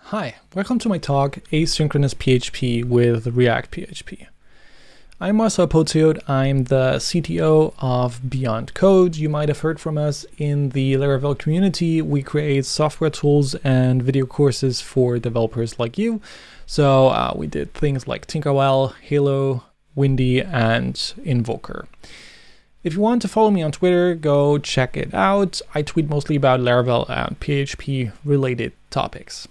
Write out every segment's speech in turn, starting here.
Hi, welcome to my talk, Asynchronous PHP with ReactPHP. I'm Marcel Pociot. I'm the CTO of Beyond Code. You might have heard from us in the Laravel community. We create software tools and video courses for developers like you. So we did things like Tinkerwell, Halo, Windy, and Invoker. If you want to follow me on Twitter, go check it out. I tweet mostly about Laravel and PHP related topics.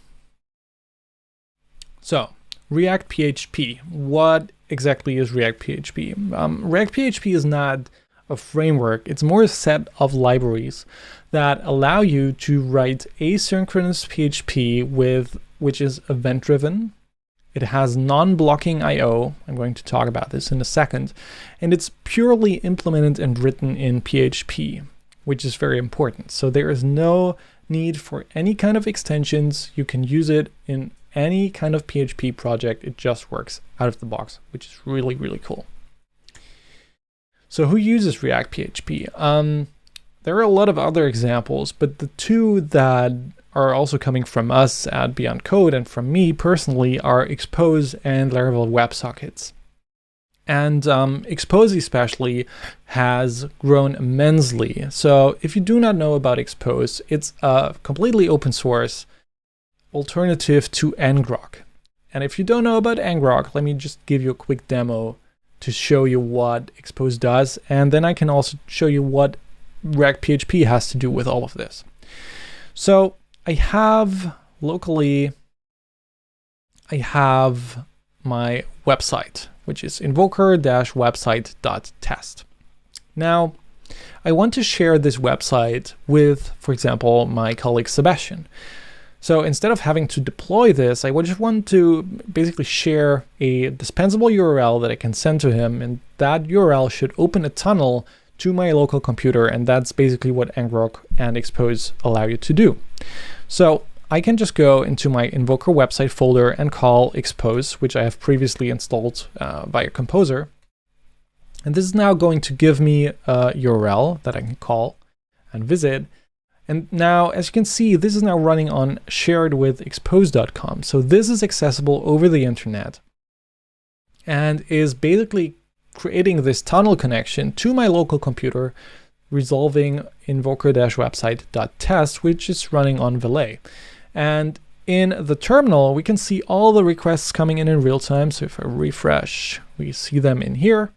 So, ReactPHP. What exactly is ReactPHP? ReactPHP is not a framework. It's more a set of libraries that allow you to write asynchronous PHP which is event-driven. It has non-blocking I/O. I'm going to talk about this in a second. And it's purely implemented and written in PHP, which is very important. So there is no need for any kind of extensions. You can use it in any kind of PHP project. It just works out of the box, which is really, really cool. So who uses ReactPHP? There are a lot of other examples, but the two that are also coming from us at Beyond Code and from me personally are Expose and Laravel WebSockets. And Expose especially has grown immensely. So if you do not know about Expose, it's a completely open source alternative to Ngrok. And if you don't know about Ngrok, let me just give you a quick demo to show you what Expose does, and then I can also show you what ReactPHP has to do with all of this. So I have locally, I have my website, which is invoker-website.test. Now, I want to share this website with, for example, my colleague Sebastian. So instead of having to deploy this, I just want to basically share a dispensable URL that I can send to him, and that URL should open a tunnel to my local computer, and that's basically what Ngrok and Expose allow you to do. So I can just go into my Invoker website folder and call Expose, which I have previously installed via Composer. And this is now going to give me a URL that I can call and visit. And now, as you can see, this is now running on sharedwithexpose.com. So this is accessible over the internet and is basically creating this tunnel connection to my local computer, resolving invoker-website.test, which is running on Valet. And in the terminal, we can see all the requests coming in real time. So if I refresh, we see them in here.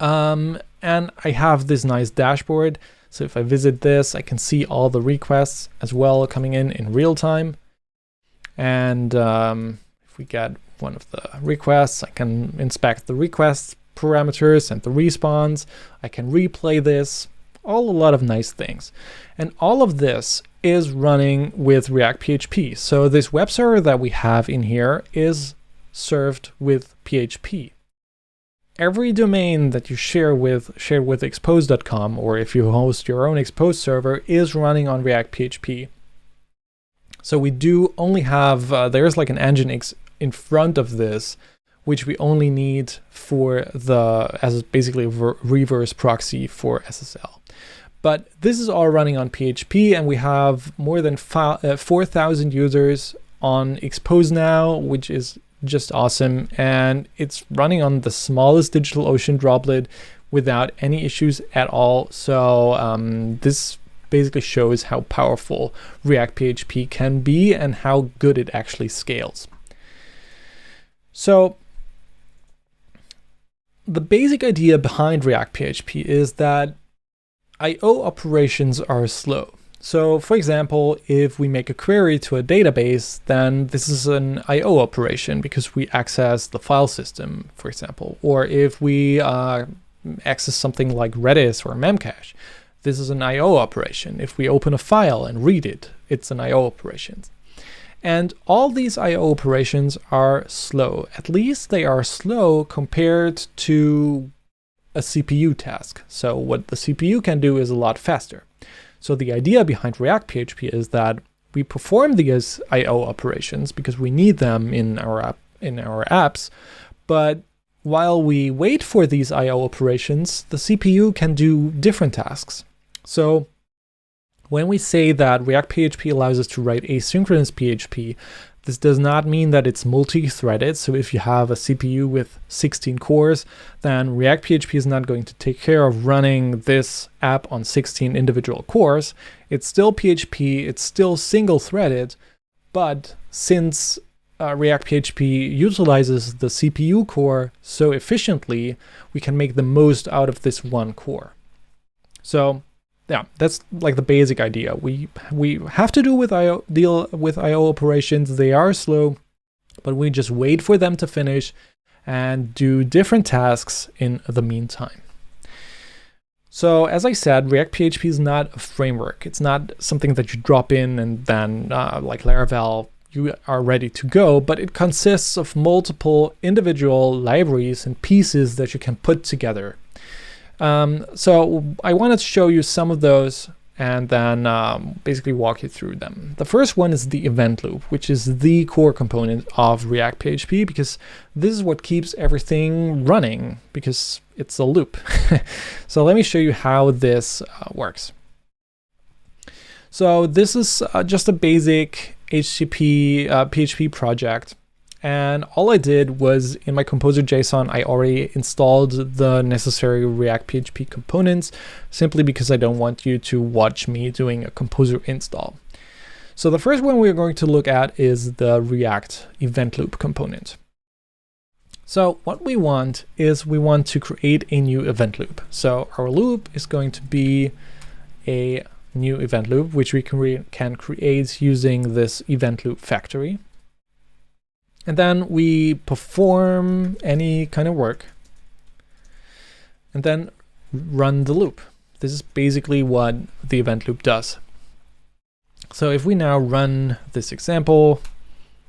And I have this nice dashboard. So if I visit this, I can see all the requests as well coming in real time. And if we get one of the requests, I can inspect the request parameters and the response. I can replay this, a lot of nice things. And all of this is running with ReactPHP. So this web server that we have in here is served with PHP. Every domain that you share with expose.com, or if you host your own Expose server, is running on ReactPHP. So we do only have, there's like an Nginx in front of this, which we only need for as basically a reverse proxy for SSL. But this is all running on PHP, and we have more than 4,000 users on Expose now, which is just awesome, and it's running on the smallest DigitalOcean droplet without any issues at all. So this basically shows how powerful ReactPHP can be and how good it actually scales. So the basic idea behind ReactPHP is that I/O operations are slow. So for example, if we make a query to a database, then this is an I/O operation because we access the file system, for example. Or if we access something like Redis or Memcache, this is an I/O operation. If we open a file and read it, it's an I/O operation. And all these I/O operations are slow. At least they are slow compared to a CPU task. So what the CPU can do is a lot faster. So the idea behind ReactPHP is that we perform these I/O operations because we need them in our apps, but while we wait for these I/O operations, the CPU can do different tasks. So When we say that ReactPHP allows us to write asynchronous PHP, this does not mean that it's multi-threaded. So if you have a CPU with 16 cores, then ReactPHP is not going to take care of running this app on 16 individual cores. It's still PHP, it's still single-threaded, but since ReactPHP utilizes the CPU core so efficiently, we can make the most out of this one core. So yeah, that's like the basic idea. We have to deal with I/O operations. They are slow, but we just wait for them to finish and do different tasks in the meantime. So as I said, ReactPHP is not a framework. It's not something that you drop in and then like Laravel, you are ready to go, but it consists of multiple individual libraries and pieces that you can put together. So I wanted to show you some of those and then basically walk you through them. The first one is the event loop, which is the core component of ReactPHP, because this is what keeps everything running, because it's a loop. So let me show you how this works. So this is just a basic HTTP PHP project. And all I did was in my composer.json, I already installed the necessary ReactPHP components, simply because I don't want you to watch me doing a composer install. So the first one we're going to look at is the React event loop component. So what we want is we want to create a new event loop. So our loop is going to be a new event loop, which we can create using this event loop factory. And then we perform any kind of work and then run the loop. This is basically what the event loop does. So if we now run this example,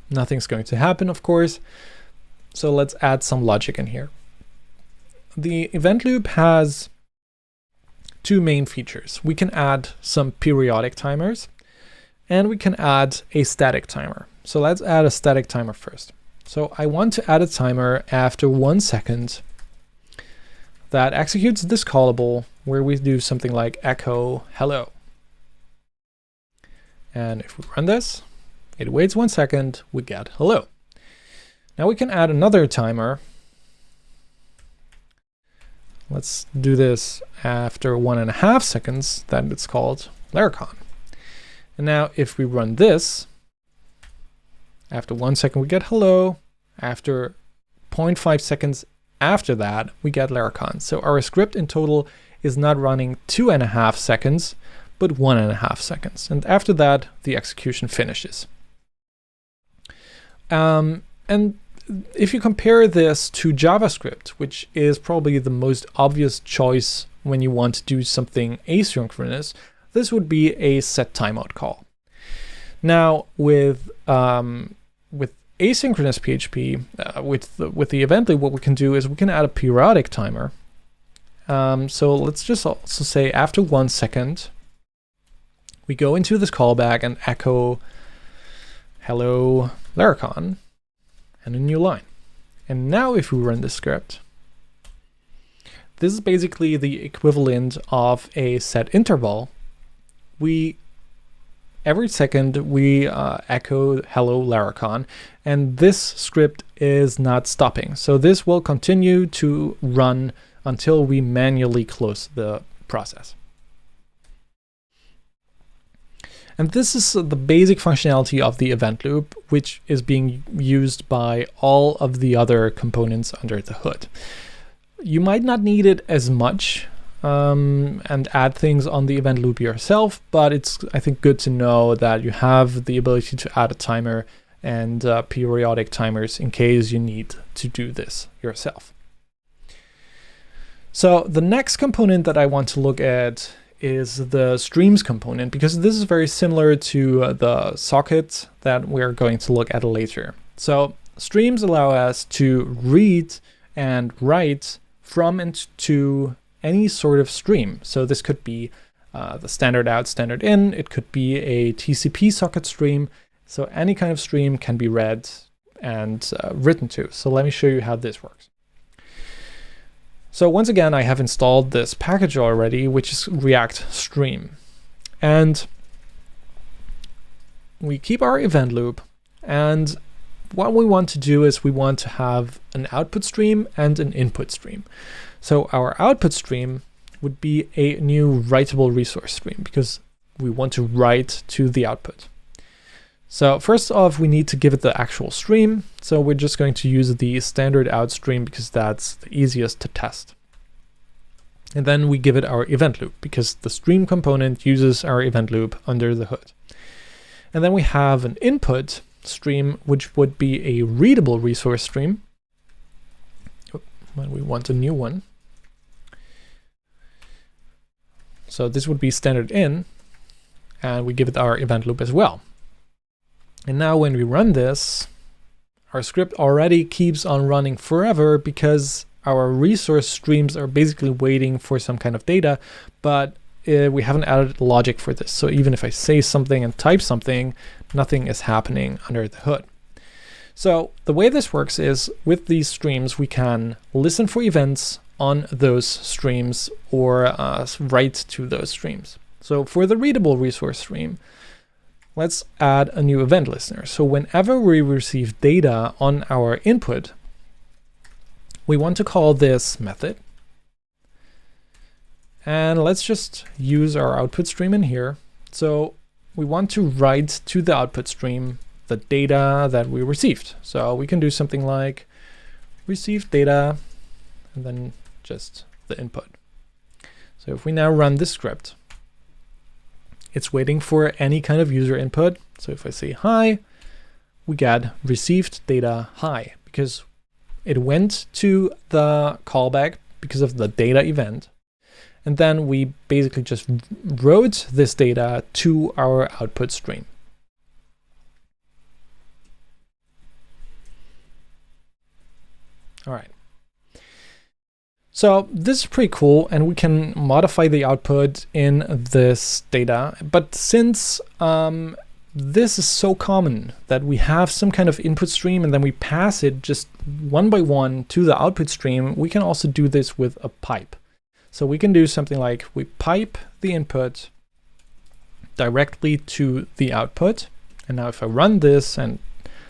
nothing's going to happen, of course. So let's add some logic in here. The event loop has two main features. We can add some periodic timers and we can add a static timer. So let's add a static timer first. So I want to add a timer after 1 second that executes this callable where we do something like echo hello. And if we run this, it waits 1 second, we get hello. Now we can add another timer. Let's do this after 1.5 seconds, then it's called Laracon. And now if we run this, after 1 second, we get hello. After 0.5 seconds after that, we get Laracon. So our script in total is not running 2.5 seconds, but 1.5 seconds. And after that, the execution finishes. And if you compare this to JavaScript, which is probably the most obvious choice when you want to do something asynchronous, this would be a set timeout call. Now with asynchronous PHP, with the event loop, what we can do is we can add a periodic timer. So let's just also say after 1 second, we go into this callback and echo hello Laracon and a new line. And now if we run this script, this is basically the equivalent of a set interval. Every second we echo hello Laracon, and this script is not stopping. So this will continue to run until we manually close the process. And this is the basic functionality of the event loop, which is being used by all of the other components under the hood. You might not need it as much and add things on the event loop yourself, but it's, I think, good to know that you have the ability to add a timer and periodic timers in case you need to do this yourself. So the next component that I want to look at is the streams component, because this is very similar to the socket that we're going to look at later. So streams allow us to read and write from and to any sort of stream. So this could be the standard out, standard in. It could be a TCP socket stream. So any kind of stream can be read and written to. So let me show you how this works. So once again, I have installed this package already, which is React Stream. And we keep our event loop. And what we want to do is we want to have an output stream and an input stream. So our output stream would be a new writable resource stream because we want to write to the output. So first off, we need to give it the actual stream. So we're just going to use the standard out stream because that's the easiest to test. And then we give it our event loop because the stream component uses our event loop under the hood. And then we have an input stream, which would be a readable resource stream. When we want a new one. So this would be standard in, and we give it our event loop as well. And now when we run this, our script already keeps on running forever because our resource streams are basically waiting for some kind of data, but we haven't added logic for this. So even if I say something and type something, nothing is happening under the hood. So the way this works is with these streams, we can listen for events on those streams or write to those streams. So for the readable resource stream, let's add a new event listener. So whenever we receive data on our input, we want to call this method. And let's just use our output stream in here. So we want to write to the output stream the data that we received. So we can do something like received data and then just the input. So if we now run this script, it's waiting for any kind of user input. So if I say hi, we get received data hi because it went to the callback because of the data event. And then we basically just wrote this data to our output stream. All right. So this is pretty cool, and we can modify the output in this data. But since this is so common that we have some kind of input stream and then we pass it just one by one to the output stream, we can also do this with a pipe. So we can do something like we pipe the input directly to the output. And now if I run this and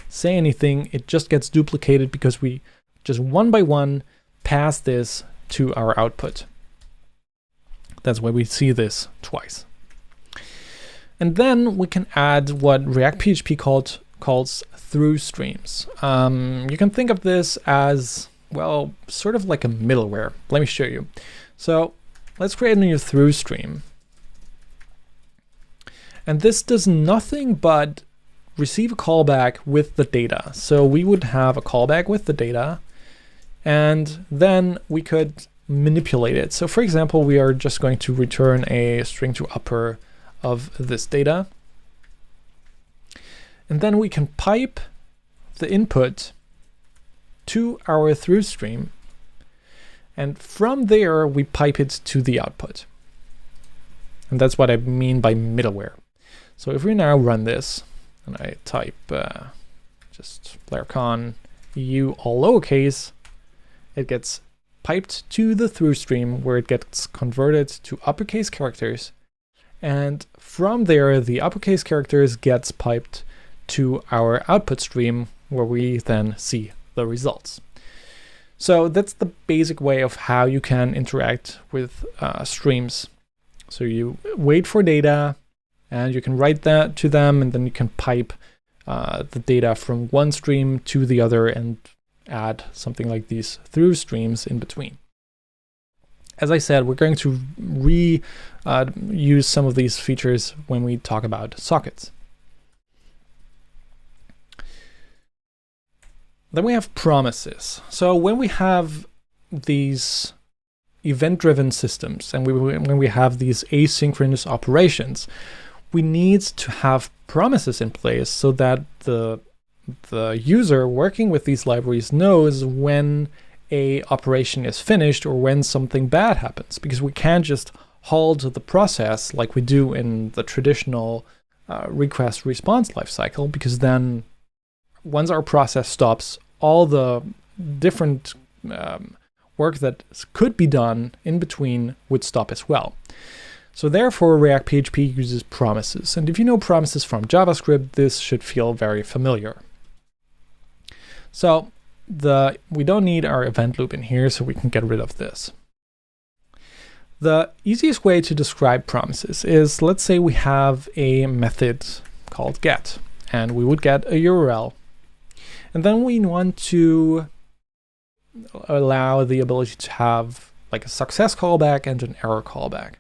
say anything, it just gets duplicated because we just one by one pass this to our output. That's why we see this twice. And then we can add what ReactPHP calls through streams. You can think of this as, well, sort of like a middleware. Let me show you. So let's create a new through stream. And this does nothing but receive a callback with the data. So we would have a callback with the data, and then we could manipulate it. So for example, we are just going to return a string to upper of this data. And then we can pipe the input to our through stream. And from there, we pipe it to the output. And that's what I mean by middleware. So if we now run this, and I type just Laracon EU all lowercase, it gets piped to the through stream where it gets converted to uppercase characters. And from there, the uppercase characters gets piped to our output stream where we then see the results. So that's the basic way of how you can interact with streams. So you wait for data and you can write that to them, and then you can pipe the data from one stream to the other and add something like these through streams in between. As I said, we're going to use some of these features when we talk about sockets. Then we have promises. So when we have these event-driven systems and when we have these asynchronous operations, we need to have promises in place so that the user working with these libraries knows when a operation is finished or when something bad happens, because we can't just halt the process like we do in the traditional request response lifecycle, because then once our process stops, all the different work that could be done in between would stop as well. So therefore, ReactPHP uses promises. And if you know promises from JavaScript, this should feel very familiar. So we don't need our event loop in here, so we can get rid of this. The easiest way to describe promises is, let's say we have a method called get, and we would get a URL. And then we want to allow the ability to have like a success callback and an error callback.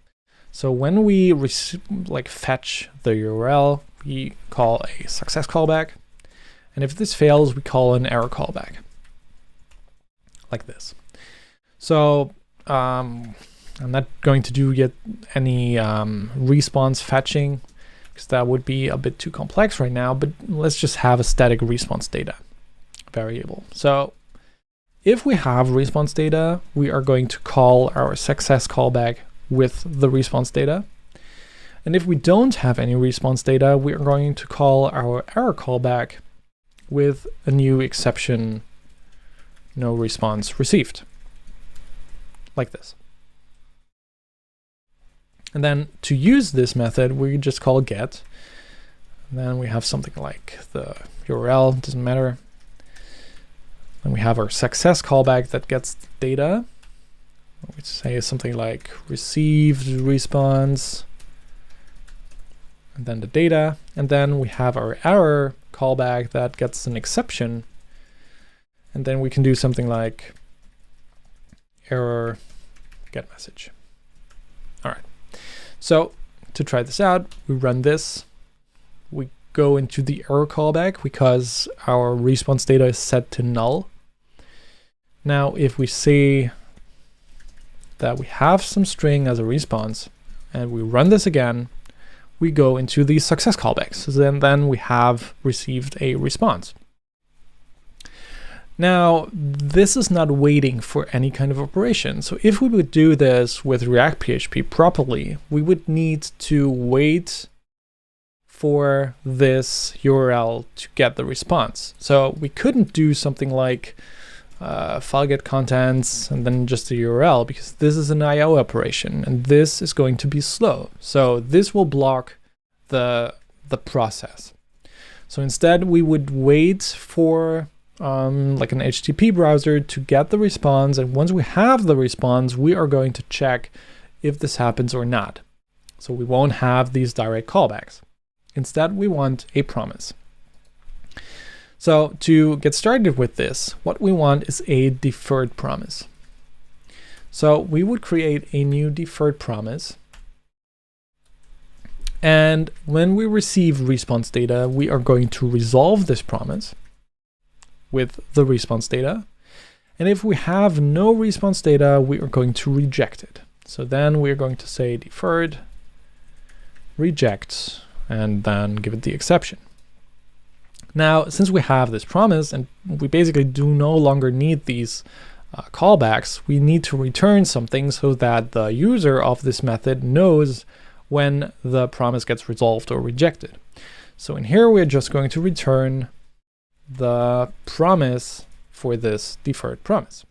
So when we fetch the URL, we call a success callback. And if this fails, we call an error callback, like this. So I'm not going to do yet any response fetching, because that would be a bit too complex right now, but let's just have a static response data variable. So if we have response data, we are going to call our success callback with the response data. And if we don't have any response data, we are going to call our error callback with a new exception, no response received, like this. And then to use this method, we just call get. And then we have something like the URL, doesn't matter. Then we have our success callback that gets the data. We say something like received response, and then the data. And then we have our error callback that gets an exception. And then we can do something like error get message. All right. So to try this out, we run this. We go into the error callback because our response data is set to null. Now, if we say that we have some string as a response and we run this again, we go into the success callbacks. So then we have received a response. Now, this is not waiting for any kind of operation. So if we would do this with ReactPHP properly, we would need to wait for this URL to get the response. So we couldn't do something like file get contents and then just the URL, because this is an IO operation and this is going to be slow. So this will block the process. So instead we would wait for like an HTTP browser to get the response, and once we have the response, we are going to check if this happens or not. So we won't have these direct callbacks. Instead, we want a promise. So to get started with this, what we want is a deferred promise. So we would create a new deferred promise. And when we receive response data, we are going to resolve this promise with the response data. And if we have no response data, we are going to reject it. So then we're going to say deferred, reject, and then give it the exception. Now, since we have this promise and we basically do no longer need these callbacks, we need to return something so that the user of this method knows when the promise gets resolved or rejected. So in here, we're just going to return the promise for this deferred promise.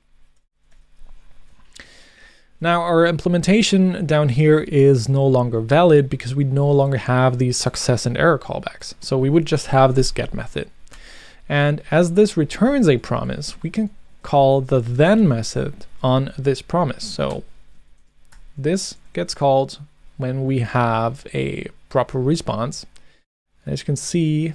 Now our implementation down here is no longer valid because we no longer have these success and error callbacks. So we would just have this get method. And as this returns a promise, we can call the then method on this promise. So this gets called when we have a proper response. And as you can see,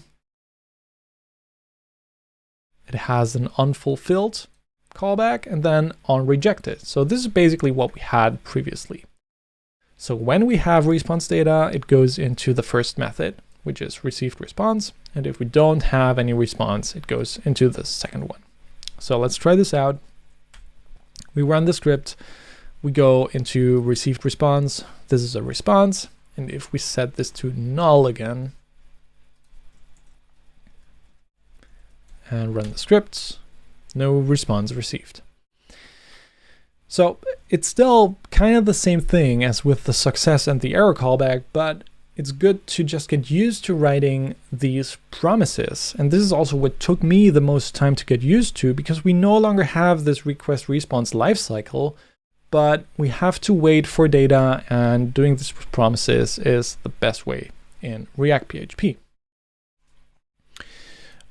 it has an unfulfilled callback and then on rejected. So this is basically what we had previously. So when we have response data, it goes into the first method, which is received response. And if we don't have any response, it goes into the second one. So let's try this out. We run the script. We go into received response. This is a response. And if we set this to null again and run the script, no response received. So it's still kind of the same thing as with the success and the error callback, but it's good to just get used to writing these promises. And this is also what took me the most time to get used to, because we no longer have this request response lifecycle, but we have to wait for data, and doing this with promises is the best way in ReactPHP.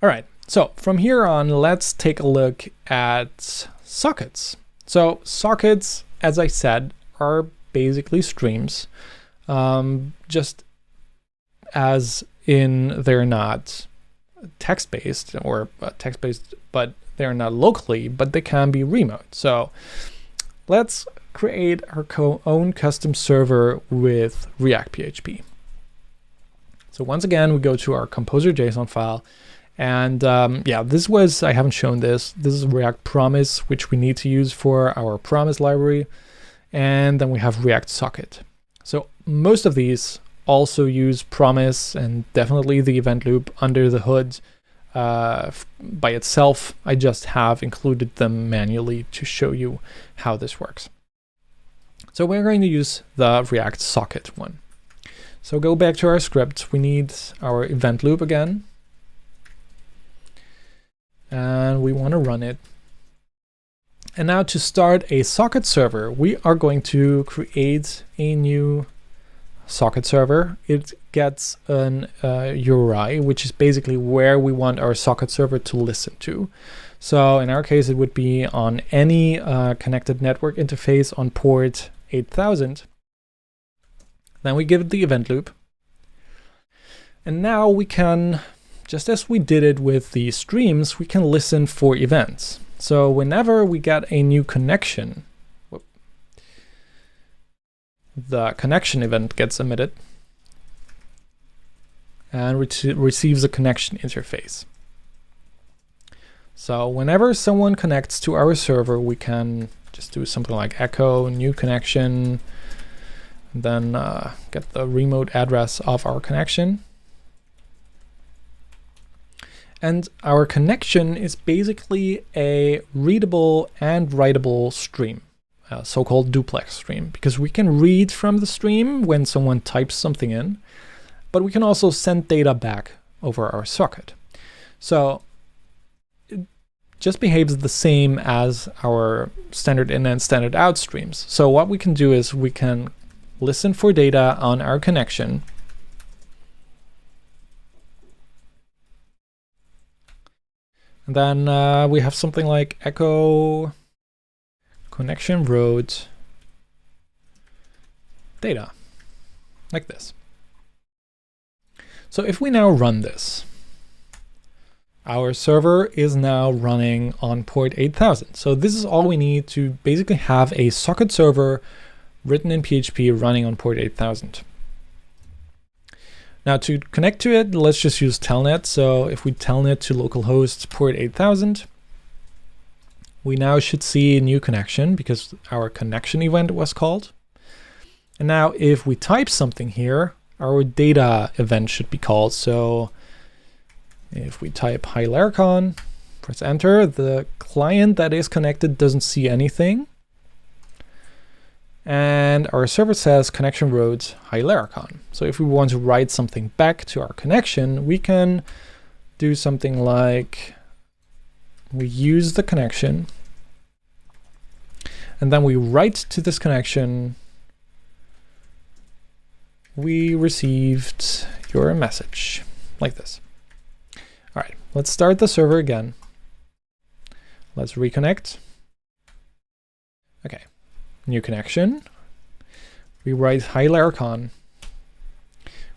All right, so from here on, let's take a look at sockets. So sockets, as I said, are basically streams, just as in they're not text-based or text-based, but they're not locally, but they can be remote. So let's create our own custom server with ReactPHP. So once again, we go to our composer.json file. And yeah, I haven't shown this. This is React Promise, which we need to use for our Promise library. And then we have React Socket. So most of these also use Promise, and definitely the event loop under the hood by itself. I just have included them manually to show you how this works. So we're going to use the React Socket one. So go back to our script. We need our event loop again. And we want to run it. And now to start a socket server, we are going to create a new socket server. It gets an URI, which is basically where we want our socket server to listen to. So in our case, it would be on any connected network interface on port 8000. Then we give it the event loop. And now we can, just as we did it with the streams, we can listen for events. So whenever we get a new connection, the connection event gets emitted and receives a connection interface. So whenever someone connects to our server, we can just do something like echo new connection, and then get the remote address of our connection. And our connection is basically a readable and writable stream, a so-called duplex stream, because we can read from the stream when someone types something in, but we can also send data back over our socket. So it just behaves the same as our standard in and standard out streams. So what we can do is we can listen for data on our connection. And then we have something like echo connection wrote data, like this. So if we now run this, our server is now running on port 8000. So this is all we need to basically have a socket server written in PHP running on port 8000. Now to connect to it, let's just use telnet. So if we telnet to localhost port 8000, we now should see a new connection because our connection event was called. And now if we type something here, our data event should be called. So if we type hi Laracon, press enter, the client that is connected doesn't see anything. And our server says connection wrote hi Laracon. So if we want to write something back to our connection, we can do something like we use the connection and then we write to this connection, we received your message, like this. All right, let's start the server again. Let's reconnect. Okay. New connection. We write hi Laracon.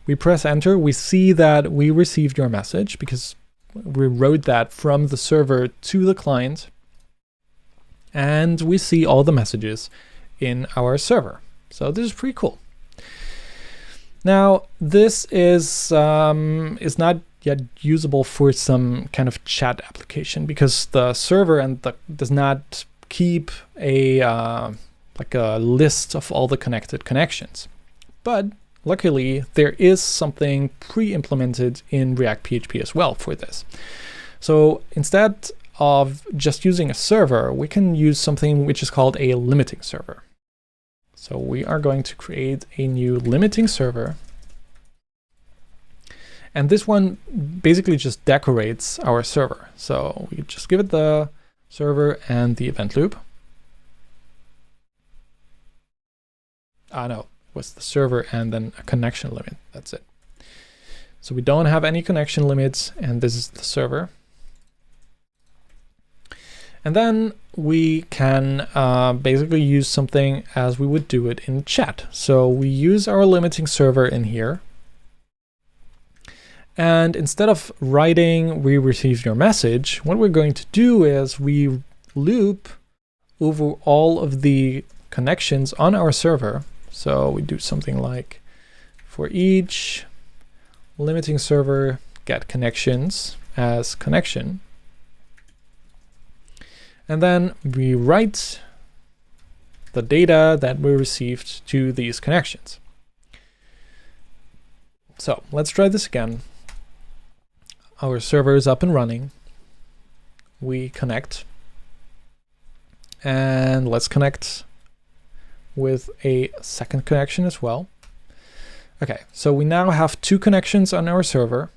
We press enter. We see that we received your message because we wrote that from the server to the client. And we see all the messages in our server. So this is pretty cool. Now, this is not yet usable for some kind of chat application because the server does not keep a like a list of all the connected connections. But luckily, there is something pre-implemented in ReactPHP as well for this. So instead of just using a server, we can use something which is called a limiting server. So we are going to create a new limiting server. And this one basically just decorates our server. So we just give it the server and the event loop. no, it was the server and then a connection limit. That's it. So we don't have any connection limits, and this is the server. And then we can basically use something as we would do it in chat. So we use our limiting server in here. And instead of writing, "we received your message," what we're going to do is we loop over all of the connections on our server. So we do something like, for each limiting server get connections as connection. And then we write the data that we received to these connections. So let's try this again. Our server is up and running. We connect. And let's connect with a second connection as well. Okay, so we now have 2 connections on our server.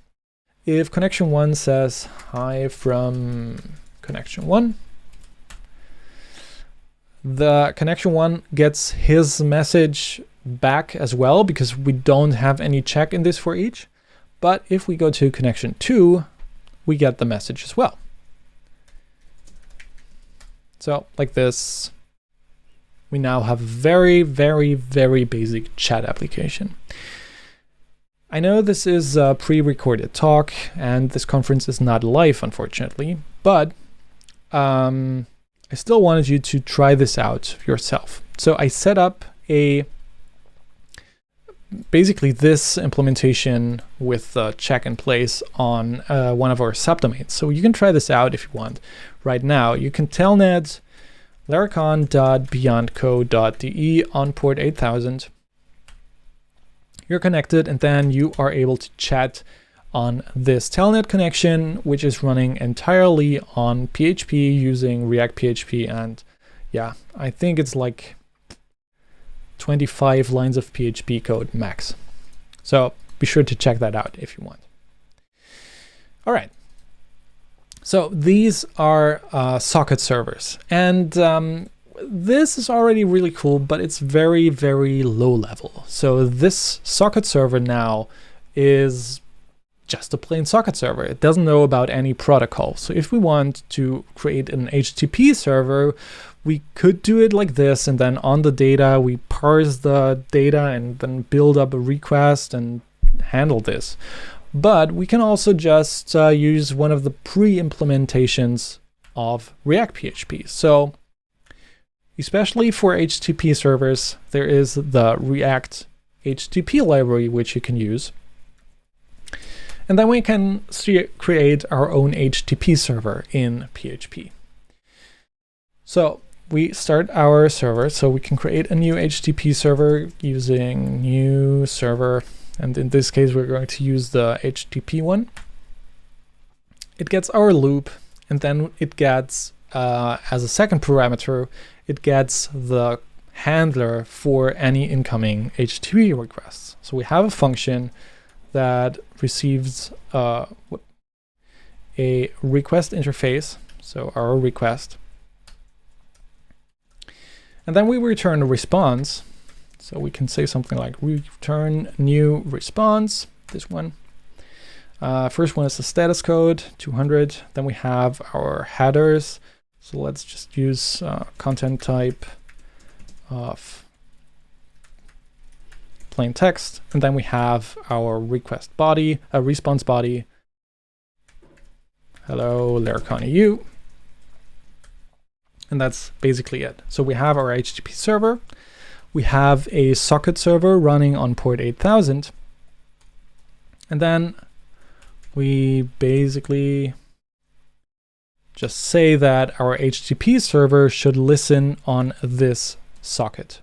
If connection 1 says hi from connection 1, the connection 1 gets his message back as well, because we don't have any check in this for each. But if we go to connection 2, we get the message as well. So like this, we now have a very, very, very basic chat application. I know this is a pre-recorded talk and this conference is not live, unfortunately, but I still wanted you to try this out yourself. So I set up basically this implementation with the check in place on one of our subdomains. So you can try this out if you want right now. You can telnet laracon.beyondco.de on port 8000. You're connected, and then you are able to chat on this telnet connection, which is running entirely on PHP using ReactPHP. And yeah, I think it's like 25 lines of PHP code max. So be sure to check that out if you want. All right. So these are socket servers, and this is already really cool, but it's very, very low level. So this socket server now is just a plain socket server. It doesn't know about any protocol. So if we want to create an HTTP server, we could do it like this, and then on the data, we parse the data and then build up a request and handle this. But we can also just use one of the pre-implementations of ReactPHP. So especially for HTTP servers, there is the ReactHTTP library, which you can use. And then we can create our own HTTP server in PHP. So we start our server, so we can create a new HTTP server using new server. And in this case, we're going to use the HTTP one. It gets our loop, and then it gets, as a second parameter, it gets the handler for any incoming HTTP requests. So we have a function that receives a request interface, so our request. And then we return a response. So we can say something like return new response, this one. First one is the status code, 200. Then we have our headers. So let's just use content type of plain text. And then we have our request body, a response body. Hello, Laracon EU. And that's basically it. So we have our HTTP server. We have a socket server running on port 8000. And then we basically just say that our HTTP server should listen on this socket.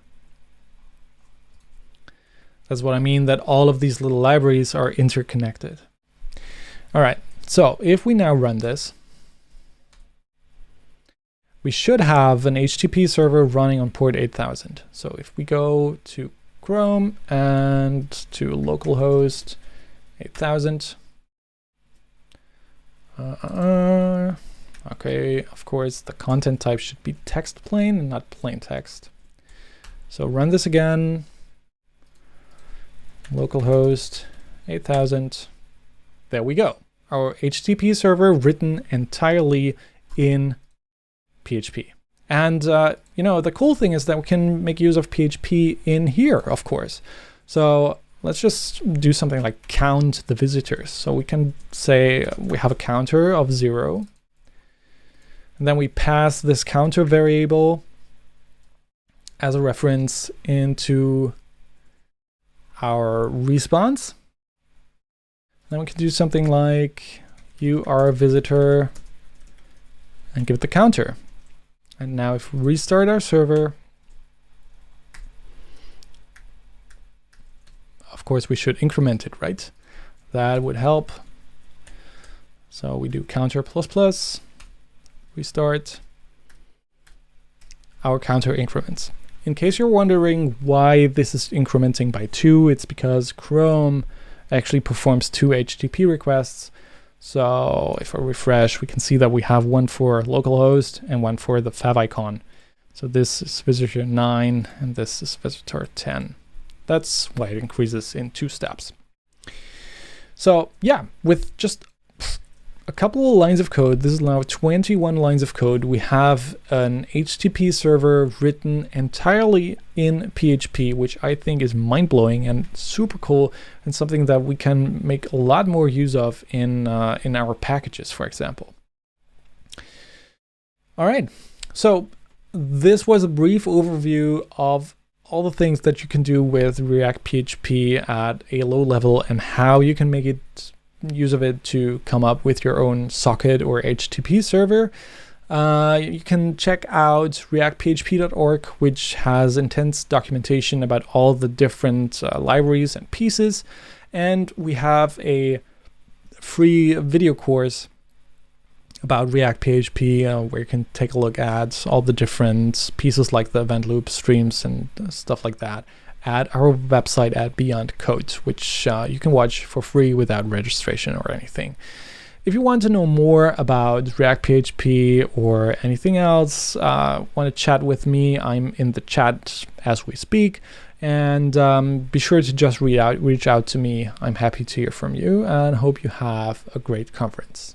That's what I mean, that all of these little libraries are interconnected. All right, so if we now run this, we should have an HTTP server running on port 8000. So if we go to Chrome and to localhost 8000, okay, of course, the content type should be text plain and not plain text. So run this again. localhost 8000. There we go. Our HTTP server written entirely in PHP. And you know, the cool thing is that we can make use of PHP in here, of course. So let's just do something like count the visitors. So we can say we have a counter of 0. And then we pass this counter variable as a reference into our response. Then we can do something like you are a visitor and give it the counter. And now if we restart our server, of course we should increment it, right? That would help. So we do counter ++, restart, our counter increments. In case you're wondering why this is incrementing by 2, it's because Chrome actually performs 2 HTTP requests. So if I refresh, we can see that we have one for localhost and one for the favicon. So this is visitor 9 and this is visitor 10. That's why it increases in 2 steps. So yeah, with just a couple of lines of code, this is now 21 lines of code, we have an HTTP server written entirely in PHP, which I think is mind-blowing and super cool, and something that we can make a lot more use of in our packages, for example. All right, so this was a brief overview of all the things that you can do with ReactPHP at a low level and how you can make use of it to come up with your own socket or HTTP server. You can check out reactphp.org, which has intense documentation about all the different libraries and pieces. And we have a free video course about ReactPHP where you can take a look at all the different pieces like the event loop, streams, and stuff like that at our website at Beyond Code, which you can watch for free without registration or anything. If you want to know more about ReactPHP or anything else, want to chat with me, I'm in the chat as we speak. And be sure to just reach out to me. I'm happy to hear from you and hope you have a great conference.